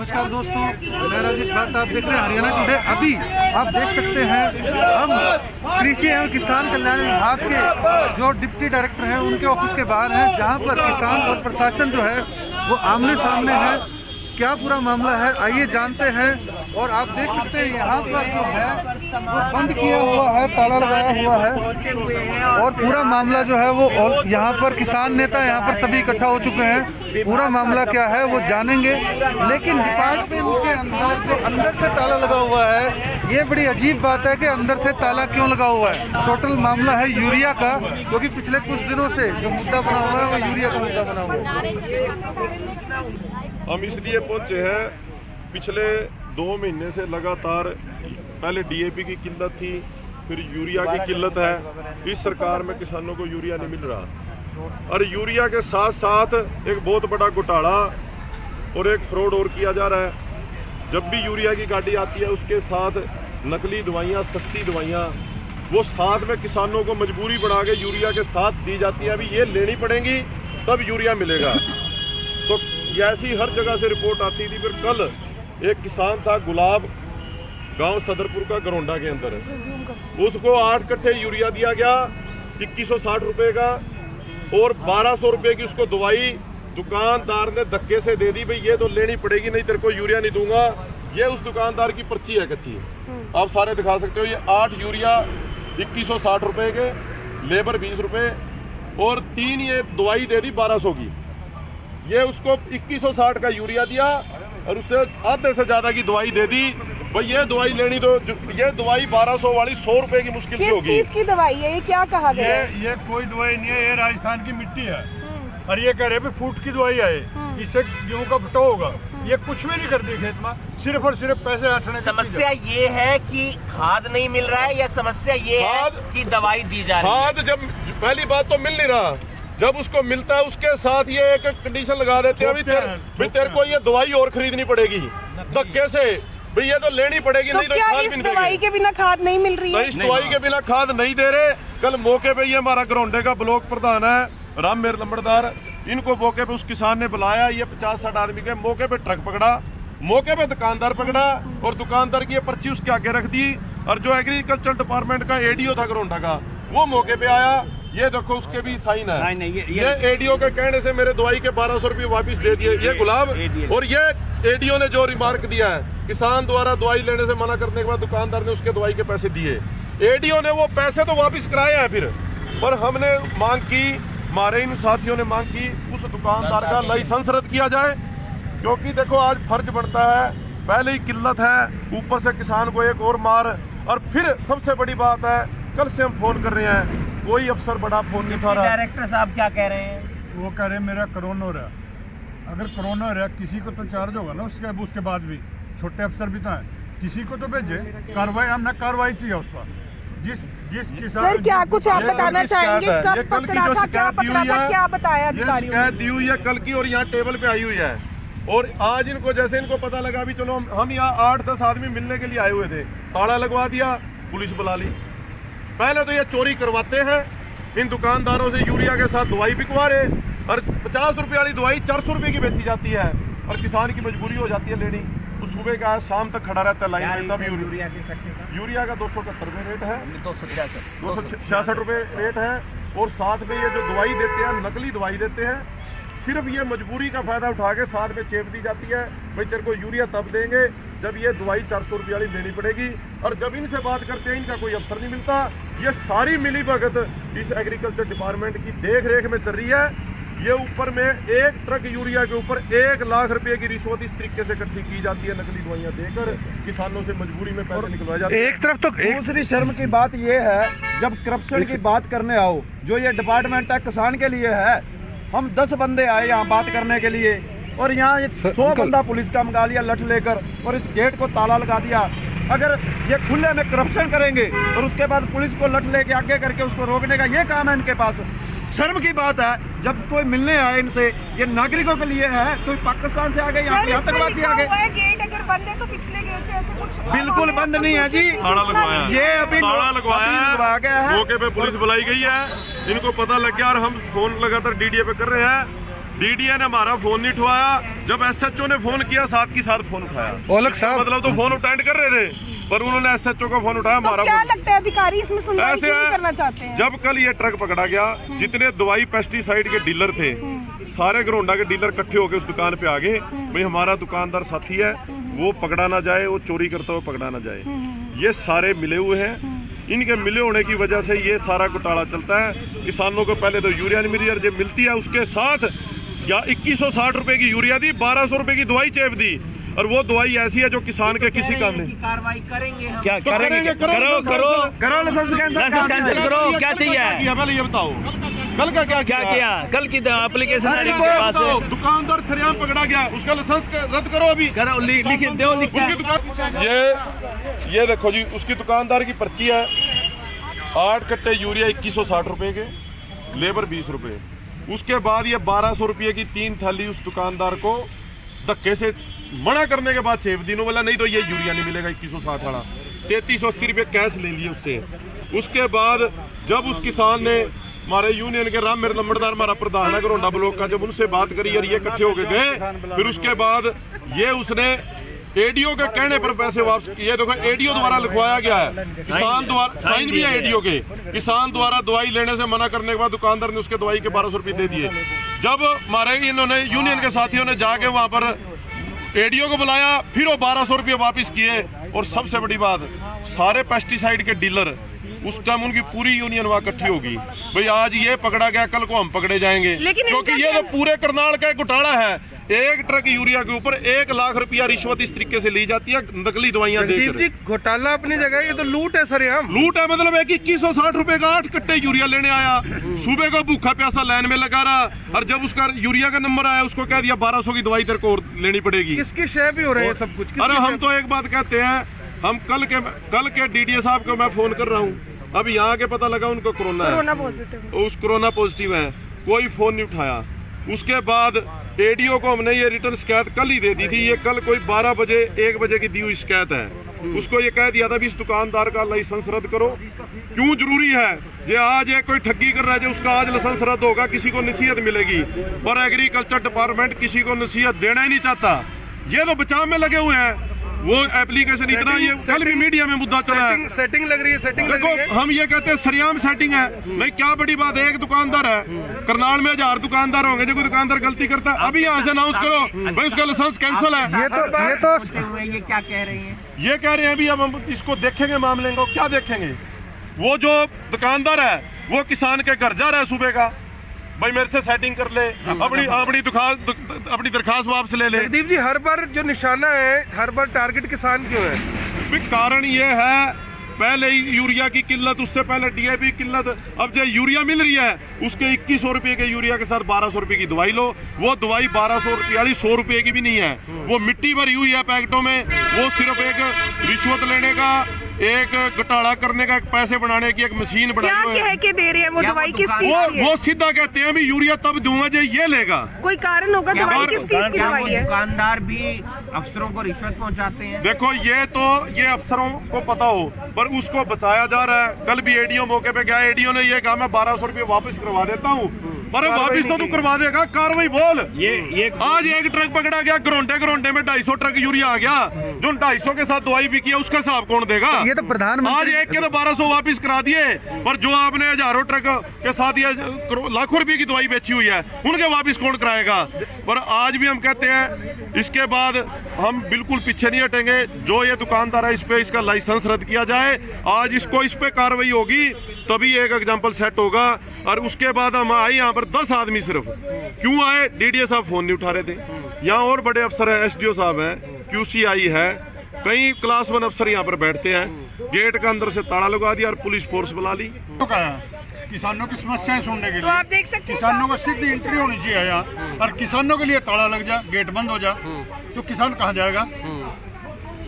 नमस्कार दोस्तों, मैं राजेश भट्ट, आप देख रहे हैं हरियाणा टुडे। अभी आप देख सकते हैं हम कृषि एवं किसान कल्याण विभाग के जो डिप्टी डायरेक्टर हैं उनके ऑफिस के बाहर हैं, जहां पर किसान और प्रशासन जो है वो आमने सामने है। क्या पूरा मामला है आइए जानते हैं। और आप देख सकते हैं यहाँ पर जो है वो बंद किया हुआ है, ताला लगाया हुआ है और पूरा मामला जो है वो यहाँ पर किसान नेता यहाँ पर सभी इकट्ठा हो चुके हैं। पूरा मामला क्या है वो जानेंगे, लेकिन डिपार्टमेंट के अंदर जो अंदर से ताला लगा हुआ है ये बड़ी अजीब बात है कि अंदर से ताला क्यों लगा हुआ है। टोटल मामला है यूरिया का, क्योंकि पिछले कुछ दिनों से जो मुद्दा बना हुआ है वो यूरिया का मुद्दा बना हुआ है। हम इसलिए पहुंचे हैं, पिछले 2 महीने से लगातार पहले डीएपी की किल्लत थी, फिर यूरिया की किल्लत है। इस सरकार में किसानों को यूरिया नहीं मिल रहा और यूरिया के साथ साथ एक बहुत बड़ा घोटाला और एक फ्रॉड और किया जा रहा है। जब भी यूरिया की गाड़ी आती है उसके साथ नकली दवाइयाँ, सस्ती दवाइयाँ वो साथ में किसानों को मजबूरी बना के यूरिया के साथ दी जाती है। अभी ये लेनी पड़ेंगी तब यूरिया मिलेगा। तो ऐसी हर जगह से रिपोर्ट आती थी। फिर कल एक किसान था गुलाब, गांव सदरपुर का गरोंडा के अंदर, उसको 8 कट्ठे यूरिया दिया गया 2160 रुपए का और 1200 रुपए की उसको दवाई दुकानदार ने धक्के से दे दी। भाई ये तो लेनी पड़ेगी, नहीं तेरे को यूरिया नहीं दूंगा। ये उस दुकानदार की पर्ची है कच्ची, आप सारे दिखा सकते हो। ये 8 यूरिया 2160 रुपए के, लेबर 20 रुपए और 3 ये दवाई दे दी 1200 की। ये उसको 2160 का यूरिया दिया और उससे आधे से ज्यादा की दवाई दे दी। भाई ये दवाई लेनी तो ये दवाई 1200 वाली 100 रुपए की मुश्किल से होगी। किस चीज की दवाई है ये, क्या कहा गया? ये कोई दवाई नहीं है, ये राजस्थान की मिट्टी है और ये कह रहे फूट की दवाई है, इससे गेहूं का फटो होगा। ये कुछ भी नहीं करती खेत में, सिर्फ और सिर्फ पैसे हटने की समस्या ये है कि खाद नहीं मिल रहा है या समस्या ये है कि दवाई दी जा रही है? खाद जब पहली बात तो मिल नहीं रहा, जब उसको मिलता है उसके साथ ये एक कंडीशन लगा देते हैं, अभी तेरे को ये दवाई और खरीदनी पड़ेगी धक्के से। भाई ये तो लेनी पड़ेगी, तो नहीं तो क्या खाद इस दवाई के बिना खाद नहीं मिल रही है? इस दवाई के बिना खाद नहीं दे रहे। कल मौके पे ये हमारा गरोंडे का ब्लॉक प्रधान है राम मेर लंबड़दार, इनको मौके पे उस किसान ने बुलाया। ये 50-60 आदमी के मौके पे ट्रक पकड़ा, मौके पे दुकानदार पकड़ा और दुकानदार की ये पर्ची उसके आगे रख दी। और जो एग्रीकल्चर डिपार्टमेंट का एडीओ था गरोंडा का, वो मौके पे आया। ये देखो उसके भी साइन है। ये एडीओ के कहने से मेरे दवाई के 1200 रुपये वापिस दे दिए ये गुलाब। और ये एडीओ ने जो रिमार्क दिया है, किसान द्वारा दवाई लेने से मना करने के बाद दुकानदार ने उसके दवाई के पैसे दिए, एडीओ ने वो पैसे तो वापिस कराए हैं फिर। पर हमने मांग की, हमारे इन साथियों ने मांग की, उस दुकानदार का लाइसेंस रद्द किया जाए। क्योंकि देखो आज फर्ज बनता है, पहले ही किल्लत है, ऊपर से किसान को एक और मार। और फिर सबसे बड़ी बात है, कल से हम फोन कर रहे हैं, कोई अफसर बड़ा फोन नहीं उठा रहा। डायरेक्टर साहब क्या कह रहे हैं? वो कह रहे मेरा कोरोना हो रहा, अगर कोरोना हो रहा किसी को तो चार्ज होगा ना उसके बाद भी छोटे अफसर भी तो हैं, किसी को तो भेजे कार्रवाई। हम ना कार्रवाई चाहिए उस पर। जिस किसान सर क्या कुछ आप बताना चाहेंगे? कब पकड़ा था, क्या पकड़ा था, क्या बताया अधिकारियों ने? शिकायत दी हुई है कल की और यहाँ टेबल पे आई हुई है। और आज इनको जैसे इनको पता लगा भी चलो हम यहाँ 8-10 आदमी मिलने के लिए आए हुए थे, ताला लगवा दिया, पुलिस बुला ली। पहले तो ये चोरी करवाते हैं इन दुकानदारों से, यूरिया के साथ दवाई बिकवा रहे और 50 रुपये वाली दवाई 400 रुपये की बेची जाती है और किसान की मजबूरी हो जाती है लेनी। तो सुबह का शाम तक खड़ा रहता है लाइन में। तब यूरिया का 270 रुपये रेट है, 266 रुपये रेट है। और साथ में ये जो दवाई देते हैं, नकली दवाई देते हैं, सिर्फ ये मजबूरी का फायदा उठा के साथ में चेप दी जाती है। भाई तेरे को यूरिया तब देंगे जब ये दवाई 400 रुपये वाली लेनी पड़ेगी। और जब इनसे बात करते हैं इनका कोई अफसर नहीं मिलता। ये सारी मिली भगत इस एग्रीकल्चर डिपार्टमेंट की देख रेख में चल रही है। ये ऊपर में एक ट्रक यूरिया के ऊपर 1 लाख रुपए की रिश्वत इस तरीके से इकट्ठी की जाती है, नकली दवाइयां देकर किसानों से मजबूरी में पैसे निकलवाए जाते हैं। एक तरफ तो दूसरी शर्म की बात ये है, जब करप्शन की बात करने आओ, जो ये डिपार्टमेंट है किसान के लिए है, हम 10 बंदे आए यहाँ बात करने के लिए और यहाँ 100 बंदा पुलिस का मंगा लिया लठ लेकर और इस गेट को ताला लगा दिया। अगर ये खुले में करप्शन करेंगे और उसके बाद पुलिस को लठ लेके आगे करके उसको रोकने का ये काम है इनके पास, शर्म की बात है। जब कोई मिलने आए इनसे, ये नागरिकों के लिए है, कोई पाकिस्तान से आ गए यहाँ आतंकवादी आ गए। गेट अगर बंद है तो पिछले गेट से ऐसे कुछ बिल्कुल बंद नहीं है जी, ताला लगवाया, ये अभी ताला लगवाया गया है। मौके पे पुलिस बुलाई गई है, इनको पता लग गया और हम फोन लगातार डीडीए पे कर रहे हैं। डीडीए ने हमारा फोन नहीं उठाया, जब एसएचओ ने फोन किया साथ की साथ फोन उठाया। ओलख साहब मतलब तो फोन अटेंड कर रहे थे, पर उन्होंने एसएचओ का फोन उठाया, तो हमारा क्या फोन। लगता है अधिकारी इसमें सुनवाई ऐसे क्यों नहीं है, करना चाहते हैं? जब कल ये ट्रक पकड़ा गया, जितने दवाई पेस्टिसाइड के डीलर थे सारे घरोंडा के डीलर इकट्ठे होकर उस दुकान पे आ गए, भाई हमारा दुकानदार साथी है, वो पकड़ा ना जाए, वो चोरी करता हुआ पकड़ा ना जाए। ये सारे मिले हुए हैं, इनके मिले होने की वजह से ये सारा घोटाला चलता है। किसानों को पहले तो यूरिया नहीं मिली, जब मिलती है उसके साथ या 2160 रुपए की यूरिया दी, 1200 रुपए की दवाई चेप दी, और वो दवाई ऐसी है जो किसान के किसी काम नहीं। कार्रवाई करेंगे हम। क्या तो करेंगे? करो लाइसेंस कैंसिल करो, क्या चाहिए? पहले ये बताओ कल का क्या क्या कल की एप्लीकेशन अरे आपके पास है? दुकानदार सरेआम पकड़ा गया, उसका लाइसेंस रद्द करो अभी। करो, लिख दो, लिख के। उसकी दुकान ये देखो जी, उसकी दुकानदार की पर्ची है, 8 कट्टे यूरिया 2160 रुपए के, लेबर 20 रुपए। उसके बाद ये 1200 रुपये की 3 थैली उस दुकानदार को धक्के से मना करने के बाद 6 दिनों वाला, नहीं तो ये यूरिया नहीं मिलेगा 2160 वाला। 3380 रुपये कैश ले लिए उससे। उसके बाद जब उस किसान ने हमारे यूनियन के राम मेरे लंबड़दार हमारा प्रधान है घरोंडा ब्लॉक का, जब उनसे बात करी और ये इकट्ठे होके गए, फिर उसके बाद ये उसने एडीओ के कहने पर पैसे वापस किए। देखो एडीओ द्वारा लिखवाया गया है, किसान द्वारा साइन भी है एडीओ के, किसान द्वारा दवाई लेने से मना करने के बाद दुकानदार ने उसके दवाई के 1200 रुपये दे दिए। जब हमारे इन्होंने यूनियन के साथियों ने जाके वहां पर एडीओ को बुलाया, फिर वो 1200 रुपये वापस किए। और सबसे बड़ी बात, सारे पेस्टिसाइड के डीलर उस टाइम उनकी पूरी यूनियन वहां इकट्ठी होगी, भाई आज ये पकड़ा गया, कल को हम पकड़े जाएंगे, लेकिन क्योंकि ये तो पूरे करनाल का एक घोटाला है। एक ट्रक यूरिया के ऊपर 1 लाख रुपया रिश्वत इस तरीके से ली जाती है, नकली दवाइयां देकर। घोटाला अपनी जगह, ये तो लूट है सर। हम लूट है, मतलब है कि 2160 रुपए का 8 कट्टे यूरिया लेने आया, सुबह को भूखा प्यासा लाइन में लगा रहा, और जब उसका यूरिया का नंबर आया उसको कह दिया 1200 की दवाई तेरे को और लेनी पड़ेगी। किसके शेयर भी हो रहे हैं सब कुछ? अरे हम तो एक बात कहते हैं, हम कल के डीडीए साहब को मैं फोन कर रहा हूँ, अब यहाँ के पता लगा उनको कोरोना पॉजिटिव, उस कोरोना पॉजिटिव है, कोई फोन नहीं उठाया। उसके बाद एडीओ को हमने ये रिटर्न शिकायत कल ही दे दी थी, ये कल कोई 12 बजे 1 बजे की दी हुई शिकायत है। उसको ये कह दिया था भी इस दुकानदार का लाइसेंस रद्द करो। क्यों जरूरी है? ये आज ये कोई ठगी कर रहा है, जो उसका आज लाइसेंस रद्द होगा, किसी को नसीहत मिलेगी, पर एग्रीकल्चर डिपार्टमेंट किसी को नसीहत देना ही नहीं चाहता। ये तो बचाव में लगे हुए हैं। वो एप्लीकेशन इतना, ये कल भी मीडिया में मुद्दा चला है, सेटिंग लग रही है, सेटिंग लग रही है। हम ये कहते हैं सरेआम सेटिंग है। नहीं क्या बड़ी बात है, एक दुकानदार है, करनाल में 1000 दुकानदार होंगे, जो कोई दुकानदार गलती करता है अभी यहाँ से अनाउंस करो भाई उसका लाइसेंस कैंसिल है। ये क्या कह रही है? ये कह रहे हैं अभी, अब हम इसको देखेंगे मामले को। क्या देखेंगे? वो जो दुकानदार है वो किसान के घर जा रहा है सुबह का, भाई मेरे से सेटिंग कर ले, अपनी दरखास्त वापस ले ले। जगदीप जी, हर बार जो निशाना है, हर बार टारगेट किसान क्यों है? कारण ये है, पहले ही यूरिया की किल्लत, उससे पहले डीएपी की किल्लत। अब जो यूरिया मिल रही है उसके 2100 रुपये के यूरिया के साथ 1200 रुपये की दवाई लो। वो दवाई 1200 रुपये वाली 100 रुपये की भी नहीं है, वो मिट्टी भरी हुई है पैकेटों में। वो सिर्फ एक रिश्वत लेने का, एक घोटाला करने का, एक पैसे बनाने की एक मशीन बनाई क्या हुई है। कह के दे रहे हैं वो दवाई? किस चीज की है? वो सीधा कहते हैं भी यूरिया तब दूंगा जो ये लेगा। कोई कारण होगा? दवाई किस चीज की दवाई है? दुकानदार भी अफसरों को रिश्वत पहुंचाते हैं। देखो ये अफसरों को पता हो, पर उसको बचाया जा रहा है। कल भी एडीओ मौके पे गया, एडीओ ने ये कहा मैं 1200 रुपये वापस करवा देता हूँ, पर वापस तो तू करवा देगा, कार्रवाई बोल। ये आज एक ट्रक पकड़ा गया, घरोंडे में 250 ट्रक यूरिया आ गया, जो 250 के साथ दवाई बिकी है उसका हिसाब कौन देगा? ये तो प्रधानमंत्री आज एक के तो 1200 वापस करा दिए, पर जो आपने हजारों ट्रक के साथ ये लाखों रुपए की दवाई बेची हुई है उनके वापस कौन कराएगा? पर आज भी हम कहते हैं इसके बाद हम बिल्कुल पीछे नहीं हटेंगे। जो ये दुकानदार है इस पे इसका लाइसेंस रद्द किया जाए। आज इस पे कार्रवाई होगी तभी एक एग्जाम्पल सेट होगा। और उसके बाद हम आए यहाँ पर 10 आदमी सिर्फ। क्यों आए? डीडीए साहब फोन नहीं उठा रहे थे। यहाँ और बड़े अफसर है, एसडीओ साहब है, QCI है, कई क्लास 1 अफसर यहाँ पर बैठते हैं। गेट का अंदर से ताला लगा दिया और पुलिस फोर्स बुला ली। किसानों की समस्याएं सुनने के तो लिए आप देख सकते हैं किसानों को सीधी एंट्री होनी चाहिए यहाँ, और किसानों के लिए ताला लग जाए, गेट बंद हो जाए, तो किसान कहाँ जाएगा?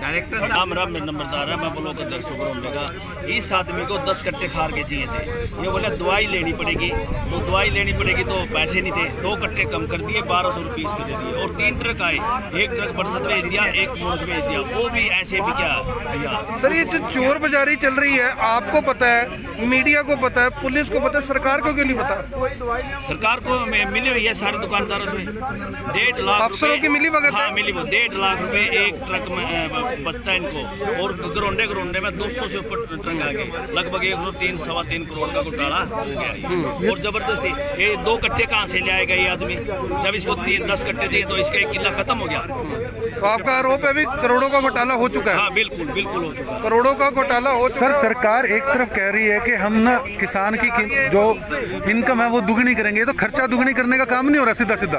डायरेक्टर राम राम मेरा नंबरदार है, मैं ब्लॉक अध्यक्ष हूँ का। इस आदमी को 10 कट्टे खार के चाहिए थे। ये बोले दवाई लेनी पड़ेगी, तो दवाई लेनी पड़ेगी तो पैसे नहीं थे। 2 कट्टे कम कर दिए, 1200 रुपये इसके दे दिए। और 3 ट्रक आए, 1 ट्रक बरसत भेज दिया, 1 मोज भेज दिया। वो भी ऐसे भी क्या भैया। सर ये जो चोर बाजारी चल रही है, आपको पता है, मीडिया को पता है, पुलिस को पता है, सरकार को क्यों नहीं पता? सरकार को मिली हुई है सारे दुकानदारों से 1.5 लाख अफसरों की मिली भगत है? हाँ मिली वो 1.5 लाख रुपए एक ट्रक में बचता है इनको। और घरोंडे में 200 से ऊपर ट्रक आ गए। लगभग 103 सवा 3 करोड़ का घोटाला हो गया ये। और जबरदस्ती ये 2 कट्टे कहाँ से ले आएगा ये आदमी? जब इसको 10 कट्टे दिए तो इसका 1 किला खत्म हो गया। तो आपका आरोप है भी करोड़ों का घोटाला हो चुका है? हाँ बिल्कुल बिल्कुल हो चुका है। करोड़ों का घोटाला हो चुका है। सर सरकार एक तरफ कह रही है कि हम ना किसान की जो इनकम है वो दुगनी करेंगे, तो खर्चा दुगनी करने का काम नहीं हो रहा सीधा सीधा।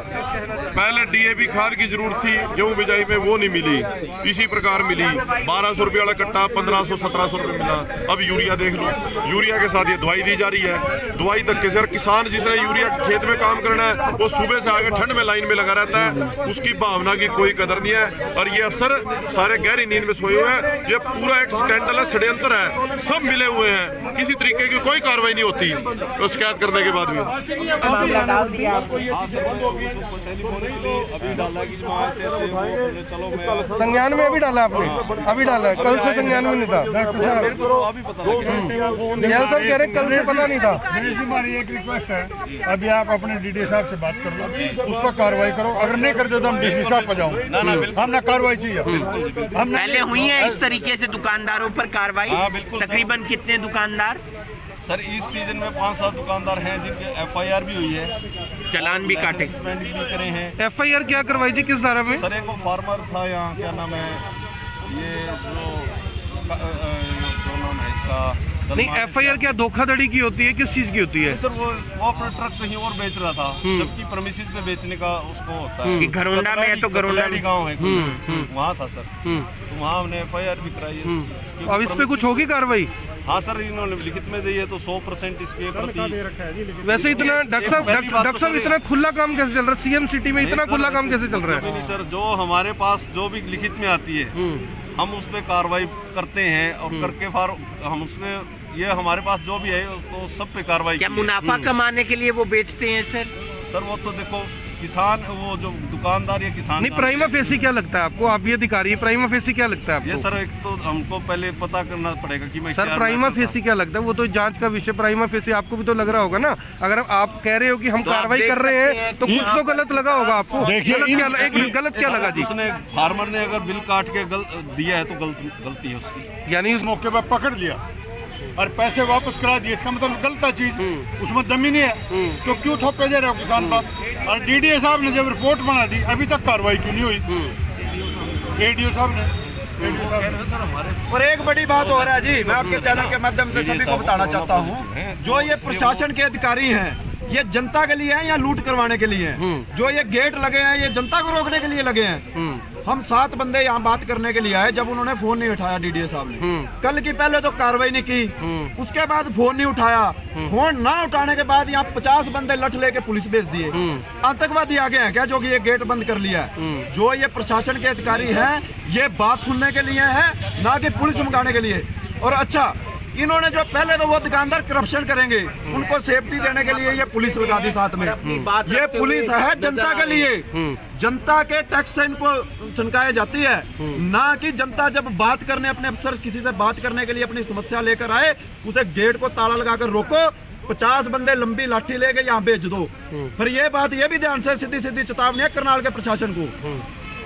पहले डीएपी खाद की जरूरत थी, गेहूं बिजाई में वो नहीं मिली, इसी प्रकार मिली। 1200 रुपये वाला कट्टा 1500-1700 रुपये मिला। अब यूरिया देख लो, यूरिया के साथ ये दवाई दी जा रही है। दवाई तक के सर किसान जिसने यूरिया खेत में काम करना है वो सुबह से आगे ठंड में लाइन में लगा रहता है, उसकी भावना की कोई कदर नहीं है। और ये अफसर सारे गहरी नींद में सोए हुए हैं। ये पूरा एक स्कैंडल है, षड्यंत्र है, सब मिले हुए हैं, किसी तरीके की कोई कार्रवाई नहीं होती तो शिकायत करने के बाद भी। संज्ञान में अभी डाला आपने? अभी डाला है, कल से संज्ञान में नहीं था। जेल साहब कह रहे कल से पता नहीं था। दिनेश जी हमारी एक रिक्वेस्ट है, अभी आप अपने डीडी साहब से बात कर लो, उस पर कार्रवाई करो। अगर नहीं करते तो हम डीसी साहब पर जाओ। हम ना कार्रवाई चाहिए। हम पहले हुई है इस तरीके से दुकानदारों पर कार्रवाई? तकरीबन कितने दुकानदार? सर इस सीजन में 5-7 दुकानदार हैं जिनके FIR भी हुई है, चालान भी काटे, सस्पेंड भी करे हैं। FIR क्या करवाई थी, किस धारा में? सर एक वो फार्मर था यहाँ, क्या नाम है ये जो नाम है इसका, नहीं FIR क्या धोखाधड़ी की होती है, किस चीज की होती है? सर वो अपना ट्रक कहीं और बेच रहा था, जबकि प्रेमिसेस पे बेचने का उसको होता है कि घरोंडा में है तो घरोंडा में गाँव है, वहाँ था सर। तो वहाँ हमने FIR भी कराई है। अब इस पे कुछ होगी कार्रवाई? हाँ सर, इन्होंने लिखित में दी है तो 100% इसके प्रति। वैसे इतना डॉक्टर साहब इतना खुला काम कैसे चल रहा है? CM सिटी में इतना खुला काम कैसे चल रहा है? नहीं सर, जो हमारे पास जो भी लिखित में आती है हम उस पर कार्रवाई करते हैं और करके फिर हम उसमें ये हमारे पास जो भी है तो सब पे कार्रवाई। क्या मुनाफा कमाने के लिए वो बेचते हैं सर? सर वो तो देखो किसान, वो जो दुकानदार या किसान नहीं, प्राइमा फेसी क्या लगता है आपको? आप भी अधिकारी है, प्राइमा फेसी क्या लगता है आपको? ये सर एक तो हमको पहले पता करना पड़ेगा कि मैं सर प्राइमा फेसी क्या लगता है? वो तो जांच का विषय। प्राइमा फेसी आपको भी तो लग रहा होगा ना। अगर आप कह रहे हो कि हम कार्रवाई कर रहे हैं तो कुछ तो गलत लगा होगा आपको। गलत क्या लगा जी? उसने फार्मर ने अगर बिल काट के दिया है तो गलती है उसकी, यानी उस मौके पर पकड़ लिया और पैसे वापस करा दिए, इसका मतलब गलत चीज, उसमें दम ही नहीं है तो क्यों थोपे दे रहे हो किसान पर? और DDA साहब ने जब रिपोर्ट बना दी अभी तक कार्रवाई क्यों नहीं हुई? ADO साहब ने। और एक बड़ी बात हो रहा है जी, मैं आपके चैनल के माध्यम से सभी को बताना चाहता हूँ, जो ये प्रशासन के अधिकारी हैं ये जनता के लिए हैं या लूट करवाने के लिए हैं? जो ये गेट लगे हैं ये जनता को रोकने के लिए लगे हैं। हम 7 बंदे यहाँ बात करने के लिए आए, जब उन्होंने फोन नहीं उठाया DDA साहब ने, कल की पहले तो कार्रवाई नहीं की, उसके बाद फोन नहीं उठाया, फोन ना उठाने के बाद यहाँ 50 बंदे लठ लेके पुलिस भेज दिए। आतंकवादी आ गए हैं क्या जो कि ये गेट बंद कर लिया है? जो ये प्रशासन के अधिकारी हैं ये बात सुनने के लिए है, ना कि पुलिस मंगाने के लिए। और अच्छा, इन्होंने जो पहले तो वो दुकानदार करप्शन करेंगे, उनको सेफ्टी देने के लिए ये पुलिस लगा दी साथ में। ये पुलिस है जनता के लिए, जनता के टैक्स से इनको तनखाई जाती है, ना कि जनता जब बात करने, अपने अफसर किसी से बात करने के लिए अपनी समस्या लेकर आए, उसे गेट को ताला लगाकर रोको, 50 बंदे लंबी लाठी लेके यहाँ भेज दो। फिर ये बात ये भी ध्यान से सीधी सीधी चेतावनी है करनाल के प्रशासन को,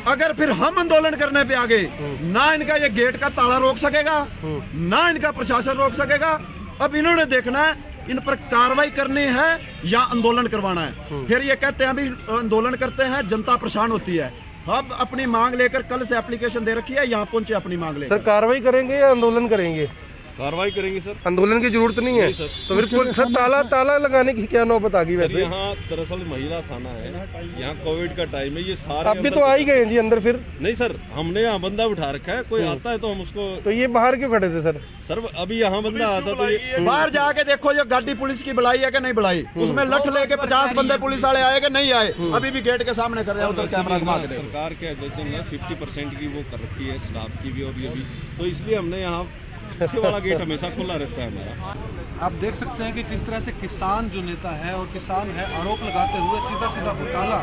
अगर फिर हम आंदोलन करने पे आगे, ना इनका ये गेट का ताला रोक सकेगा, ना इनका प्रशासन रोक सकेगा। अब इन्होंने देखना है इन पर कार्रवाई करनी है या आंदोलन करवाना है। फिर ये कहते हैं अभी आंदोलन करते हैं, जनता परेशान होती है। अब अपनी मांग लेकर कल से एप्लीकेशन दे रखी है, यहाँ पहुंचे अपनी मांग लेकर। सर कार्रवाई करेंगे या आंदोलन करेंगे? कार्रवाई करेंगे सर। आंदोलन की जरूरत नहीं है तो फिर सर ताला लगाने की क्या नौबत आ गई? वैसे यहाँ दरअसल महिला थाना है, यहाँ कोविड का टाइम है, ये सारे आप भी तो आ ही गए जी अंदर। फिर नहीं सर, हमने यहाँ बंदा बिठा रखा है, कोई आता है तो हम उसको। तो ये बाहर क्यों खड़े थे सर? सर अभी यहाँ बंदा आता तो ये बाहर जाके देखो ये गाड़ी पुलिस की बुलाई है कि नहीं बुलाई, उसमें लठ लेके 50 बंदे पुलिस वाले आए कि नहीं आए, अभी भी गेट के सामने कर रहे हैं, उधर कैमरा घुमा के। सरकार के जैसे नहीं है, 50% की वो कर रखी है स्टाफ की भी और ये भी, तो इसलिए हमने यहाँ पीछे वाला गेट हमेशा खुला रहता है हमारा। आप देख सकते हैं कि किस तरह से किसान जो नेता है और किसान है आरोप लगाते हुए सीधा घोटाला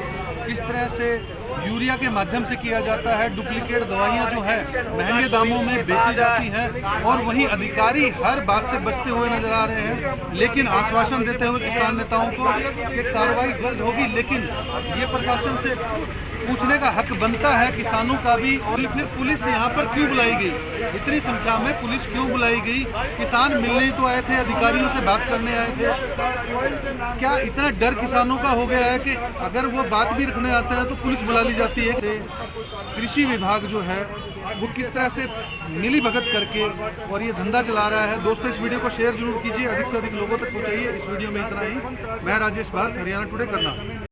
किस तरह से यूरिया के माध्यम से किया जाता है, डुप्लीकेट दवाइयां जो है महंगे दामों में बेची जाती हैं और वहीं अधिकारी हर बात से बचते हुए नजर आ रहे हैं, लेकिन आश्वासन देते हुए किसान नेताओं को कि कार्रवाई जल्द होगी। लेकिन ये प्रशासन से पूछने का हक बनता है किसानों का भी, और फिर पुलिस यहाँ पर क्यों बुलाई गई, इतनी संख्या में पुलिस क्यों बुलाई गई? किसान मिलने ही तो आए थे, अधिकारियों से बात करने आए थे। क्या इतना डर किसानों का हो गया है कि अगर वो बात भी रखने आते हैं तो पुलिस बुला ली जाती है? कृषि विभाग जो है वो किस तरह से मिली भगत करके और ये धंधा चला रहा है। दोस्तों इस वीडियो को शेयर जरूर कीजिए, अधिक से अधिक लोगों तक पहुँचाइए। इस वीडियो में इतना ही। मैं राजेश भारत, हरियाणा टुडे, करना।